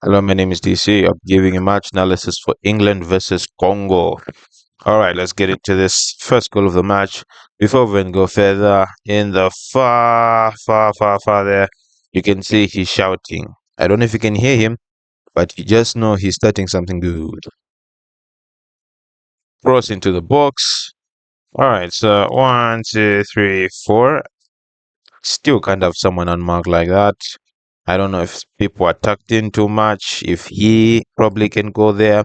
Hello, my name is DC. I'm giving a match analysis for England versus Congo. All right, let's get into this first goal of the match. Before we even go further, in the far there, you can see he's shouting. I don't know if you can hear him, but you just know he's starting something good. Cross into the box. All right, so one, two, three, four. Still kind of someone unmarked like that. I don't know if people are tucked in too much, if he probably can go there,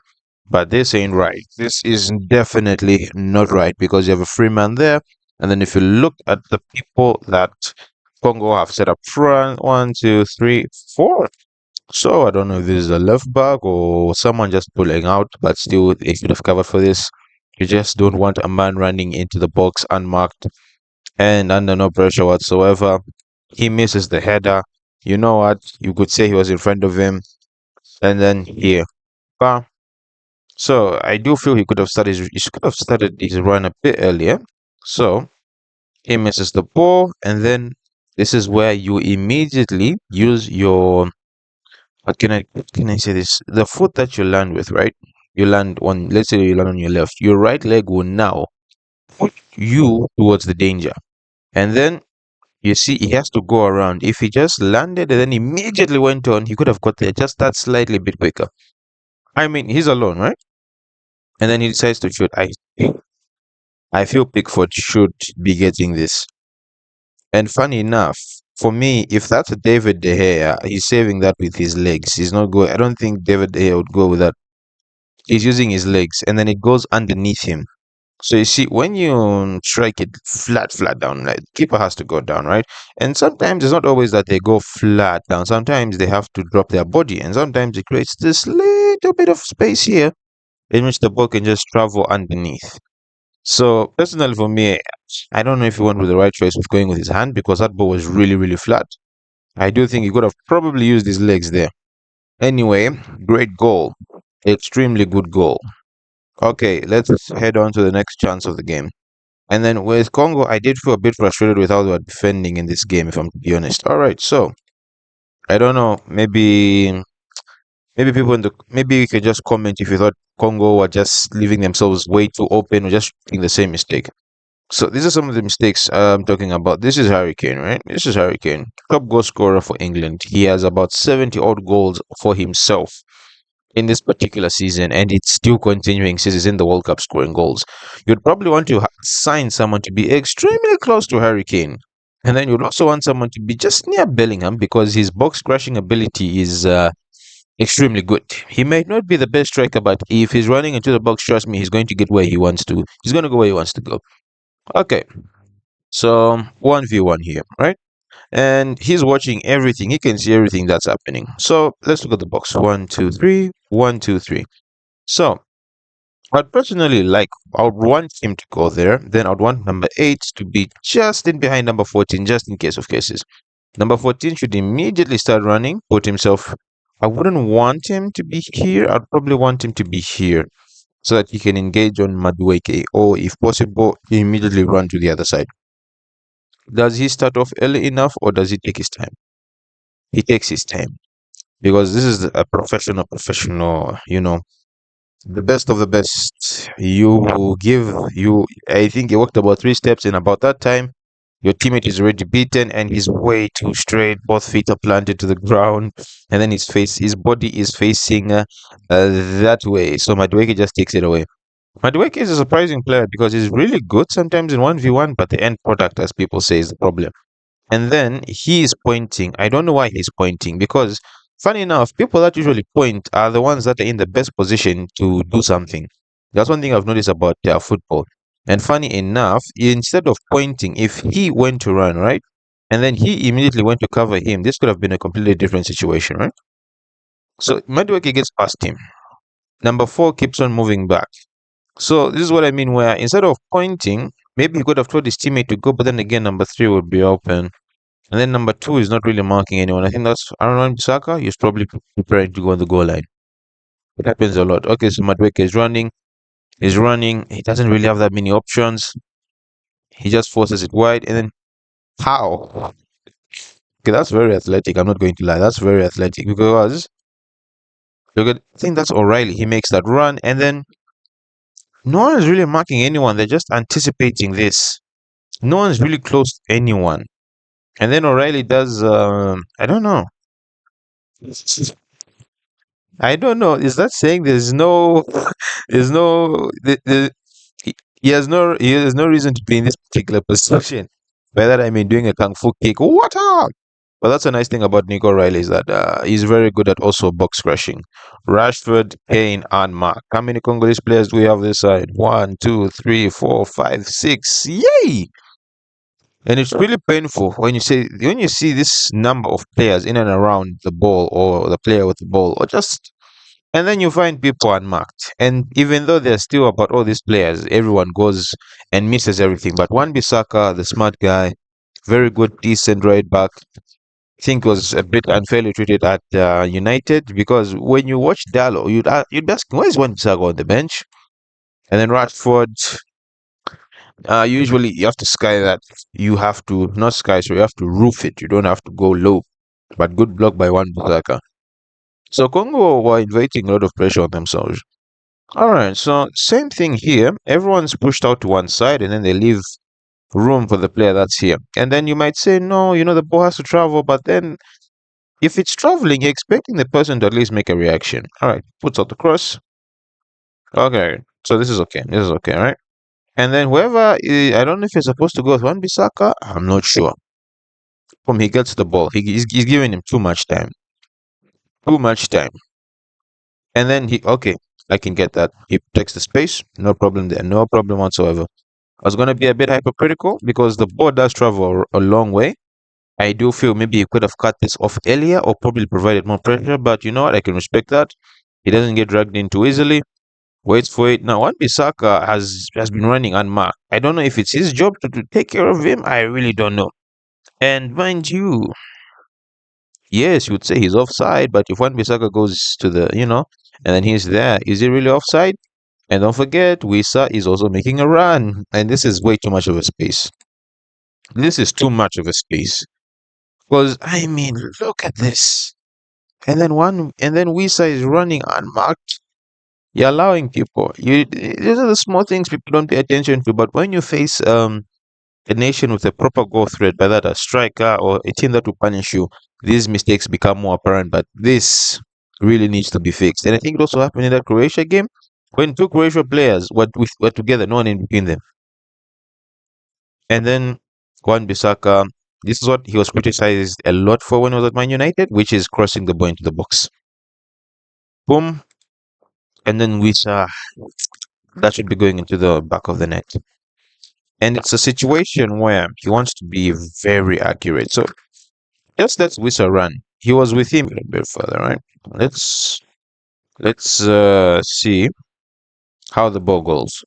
but this ain't right. This is definitely not right because you have a free man there. And then if you look at the people that Congo have set up front, one, two, three, four. So I don't know if this is a left back or someone just pulling out, but still, if you'd have covered for this, you just don't want a man running into the box unmarked and under no pressure whatsoever. He misses the header. You know what? You could say he was in front of him, and then here. Bam. So I do feel he could have started his run a bit earlier. So he misses the ball, and then this is where you immediately use your what can I say this? The foot that you land with, right? You land on, let's say you land on your left. Your right leg will now put you towards the danger. And then you see, he has to go around. If he just landed and then immediately went on, he could have got there just that slightly bit quicker. I mean, he's alone, right? And then he decides to shoot. I feel Pickford should be getting this. And funny enough, for me, if that's a David De Gea, he's saving that with his legs. He's not going. I don't think David De Gea would go with that. He's using his legs, and then it goes underneath him. So you see, when you strike it flat down, like keeper has to go down, right? And sometimes it's not always that they go flat down. Sometimes they have to drop their body, and sometimes it creates this little bit of space here in which the ball can just travel underneath. So personally, for me, I don't know if he went with the right choice of going with his hand because that ball was really flat. I do think he could have probably used his legs there. Anyway, great goal, extremely good goal. Okay, let's head on to the next chance of the game. And then with Congo, I did feel a bit frustrated with how they were defending in this game, if I'm to be honest. All right, so I don't know. Maybe people in the maybe you could just comment if you thought Congo were just leaving themselves way too open or just making the same mistake. So these are some of the mistakes I'm talking about. This is Harry Kane, right? This is Harry Kane, top goal scorer for England. He has about 70 odd goals for himself in this particular season, and it's still continuing since he's in the World Cup scoring goals. You'd probably want to sign someone to be extremely close to Harry Kane. And then you'd also want someone to be just near Bellingham because his box crashing ability is extremely good. He might not be the best striker, but if he's running into the box, trust me, he's going to get where he wants to. He's going to go where he wants to go. Okay, so 1v1 here, right? And he's watching everything. He can see everything that's happening. So let's look at the box. 1, 2, 3, 1, 2, 3. So I'd personally like, I would want him to go there. Then I'd want number 8 to be just in behind number 14, just in case of cases. Number 14 should immediately start running, put himself. I wouldn't want him to be here. I'd probably want him to be here so that he can engage on Madueke, or if possible, immediately run to the other side. Does he start off early enough or does he take his time? He takes his time because this is a professional, the best of the best. You give you. I think he walked about 3 steps in about that time. Your teammate is already beaten, and he's way too straight. Both feet are planted to the ground, and then his body is facing that way. So Madueke just takes it away. Madueke is a surprising player because he's really good sometimes in 1v1, but the end product, as people say, is the problem. And then he is pointing. I don't know why he's pointing because, funny enough, people that usually point are the ones that are in the best position to do something. That's one thing I've noticed about football. And funny enough, instead of pointing, if he went to run, right, and then he immediately went to cover him, this could have been a completely different situation, right? So Madueke gets past him. Number 4 keeps on moving back. So this is what I mean, where instead of pointing, maybe he could have told his teammate to go, but then again, number 3 would be open. And then number 2 is not really marking anyone. I think that's Aaron Saka. He's probably preparing to go on the goal line. It happens a lot. Okay, so Madueke is running. He's running. He doesn't really have that many options. He just forces it wide. And then how? Okay, that's very athletic. I'm not going to lie. That's very athletic because Look at, I think that's O'Reilly. He makes that run, and then no one is really marking anyone. They're just anticipating this. No one's really close to anyone. And then O'Reilly does, I don't know. I don't know. Is that saying there's no, there's no, he he has no reason to be in this particular position. By that I mean doing a kung fu kick. What up? But that's a nice thing about Nico Riley is that he's very good at also box crushing. Rashford, Kane, and Mark. How many Congolese players do we have this side? One, two, three, four, five, six. Yay! And it's really painful when you see this number of players in and around the ball or the player with the ball or just and then you find people unmarked. And even though there's still about all these players, everyone goes and misses everything. But Wan Bissaka, the smart guy, very good, decent right back, I think was a bit unfairly treated at United because when you watch Dallo, you'd ask, why is Wan Bissaka on the bench? And then Rashford, usually you have to sky that. You have to, not sky, so you have to roof it. You don't have to go low. But good block by Wan Bissaka. So Congo were inviting a lot of pressure on themselves. All right, so same thing here. Everyone's pushed out to one side and then they leave room for the player that's here. And then you might say, no, the ball has to travel. But then if it's traveling, you're expecting the person to at least make a reaction. All right, puts out the cross. Okay, so this is okay. This is okay, all right? And then whoever, I don't know if he's supposed to go with Wan Bissaka. I'm not sure. From he gets the ball, he's giving him too much time. Too much time. And then okay, I can get that. He takes the space. No problem there. No problem whatsoever. I was going to be a bit hypercritical because the ball does travel a long way. I do feel maybe he could have cut this off earlier or probably provided more pressure, but you know what? I can respect that. He doesn't get dragged in too easily. Waits for it. Now, Wan Bissaka has been running unmarked. I don't know if it's his job to take care of him. I really don't know. And mind you, yes, you would say he's offside, but if Wan Bissaka goes to and then he's there, is he really offside? And don't forget, Wisa is also making a run, and this is way too much of a space. This is too much of a space. Because I mean, look at this. And then Wisa is running unmarked. You're allowing people. These are the small things people don't pay attention to. But when you face a nation with a proper goal threat, by that a striker or a team that will punish you, these mistakes become more apparent. But this really needs to be fixed. And I think it also happened in that Croatia game when two Croatia players were together, no one in between them. And then Juan Bissaka, this is what he was criticized a lot for when he was at Man United, which is crossing the ball into the box. Boom. And then Wisa, that should be going into the back of the net. And it's a situation where he wants to be very accurate. So just let Wisa run. He was with him a bit further, right? Let's see how the ball goes.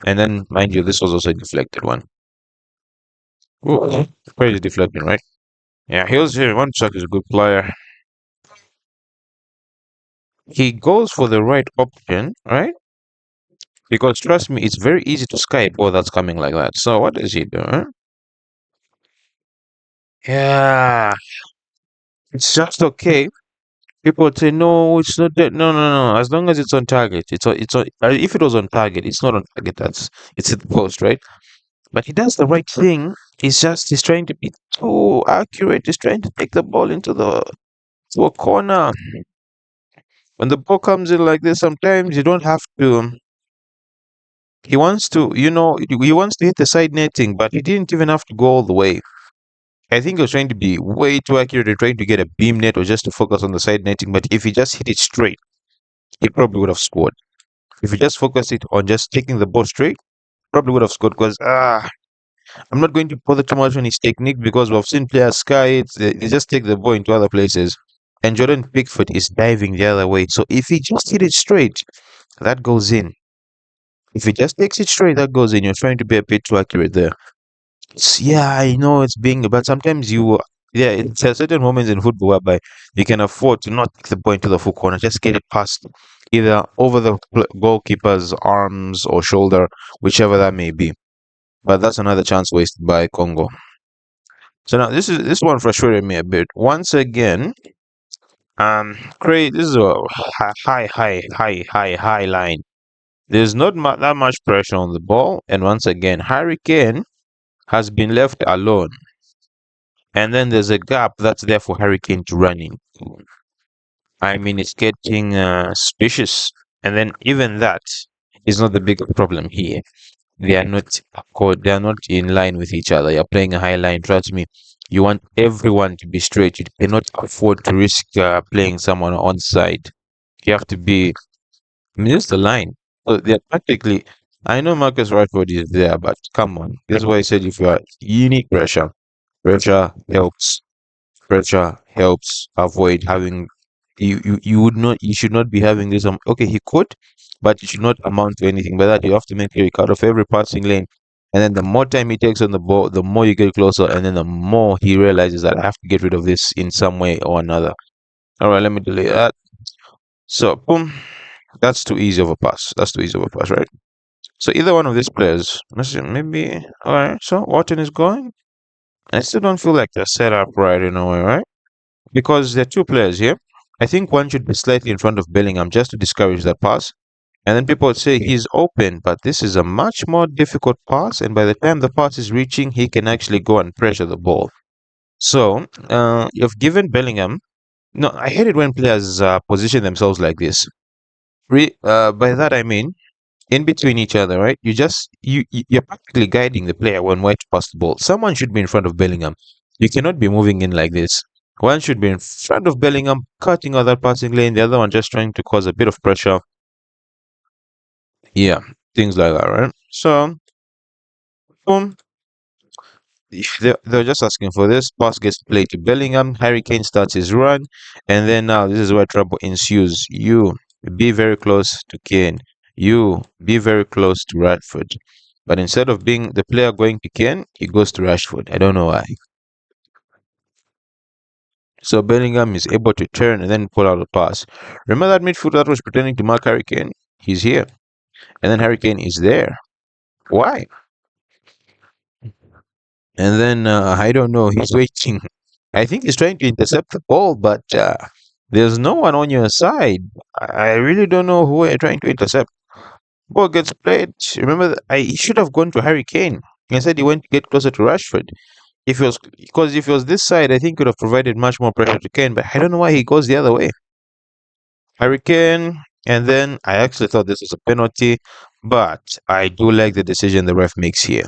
And then mind you, this was also a deflected one. Ooh, crazy deflecting, right? Yeah, he was here. One Chuck is a good player. He goes for the right option, right? Because trust me, it's very easy to Skype ball that's coming like that. So what does he do? Huh? Yeah, it's just okay. People would say, no, it's not that. No, no, no. As long as it's on target, it's on. If it was on target, it's not on target. It's at the post, right? But he does the right thing. He's trying to be too accurate. He's trying to take the ball into to a corner. When the ball comes in like this, sometimes you don't have to. He wants to, he wants to hit the side netting, but he didn't even have to go all the way. I think he was trying to be way too accurate and trying to get a beam net or just to focus on the side netting. But if he just hit it straight, he probably would have scored. If he just focused it on just taking the ball straight, probably would have scored. Because I'm not going to bother too much on his technique because we've seen players sky it. They just take the ball into other places. And Jordan Pickford is diving the other way. So if he just hit it straight, that goes in. If he just takes it straight, that goes in. You're trying to be a bit too accurate there. Yeah, I know it's being, but sometimes yeah, it's a certain moments in football whereby you can afford to not take the ball into the full corner, just get it past either over the goalkeeper's arms or shoulder, whichever that may be. But that's another chance wasted by Congo. So now this one frustrated me a bit. Once again, Craig, this is a high line. There's not that much pressure on the ball, and once again, Harry Kane has been left alone, and then there's a gap that's there for Harry Kane to run in. I mean, it's getting suspicious, and then even that is not the big problem here. They are not they are not in line with each other. You're playing a high line. Trust me, you want everyone to be straight. You cannot afford to risk playing someone on side. You have to be. I mean, it's the line. So they're practically. I know Marcus Rashford is there, but come on. That's why I said if you need pressure, pressure helps. Pressure helps avoid having you would not you should not be having this okay he could, but it should not amount to anything. By that you have to make sure you cut off every passing lane, and then the more time he takes on the ball, the more you get closer, and then the more he realizes that I have to get rid of this in some way or another. All right, let me delete that. So boom, that's too easy of a pass. That's too easy of a pass, right? So either one of these players, let's see, maybe. All right, so Wharton is going. I still don't feel like they're set up right in a way, right? Because there are two players here. I think one should be slightly in front of Bellingham just to discourage that pass. And then people would say he's open, but this is a much more difficult pass. And by the time the pass is reaching, he can actually go and pressure the ball. So you've given Bellingham. No, I hate it when players position themselves like this. By that I mean in between each other, right? You're practically guiding the player when where to pass the ball. Someone should be in front of Bellingham. You cannot be moving in like this. One should be in front of Bellingham, cutting out that passing lane. The other one just trying to cause a bit of pressure. Yeah, things like that, right? So, boom. If they're just asking for this. Pass gets played to Bellingham. Harry Kane starts his run, and then now this is where trouble ensues. You be very close to Kane. You be very close to Rashford. But instead of being the player going to Kane, he goes to Rashford. I don't know why. So Bellingham is able to turn and then pull out a pass. Remember that midfielder that was pretending to mark Harry Kane? He's here. And then Harry Kane is there. Why? And then I don't know. He's waiting. I think he's trying to intercept the ball, but there's no one on your side. I really don't know who you're trying to intercept. Ball gets played. Remember, he should have gone to Harry Kane. Instead, he went to get closer to Rashford. If it was because if it was this side, I think could have provided much more pressure to Kane. But I don't know why he goes the other way. Harry Kane, and then I actually thought this was a penalty, but I do like the decision the ref makes here.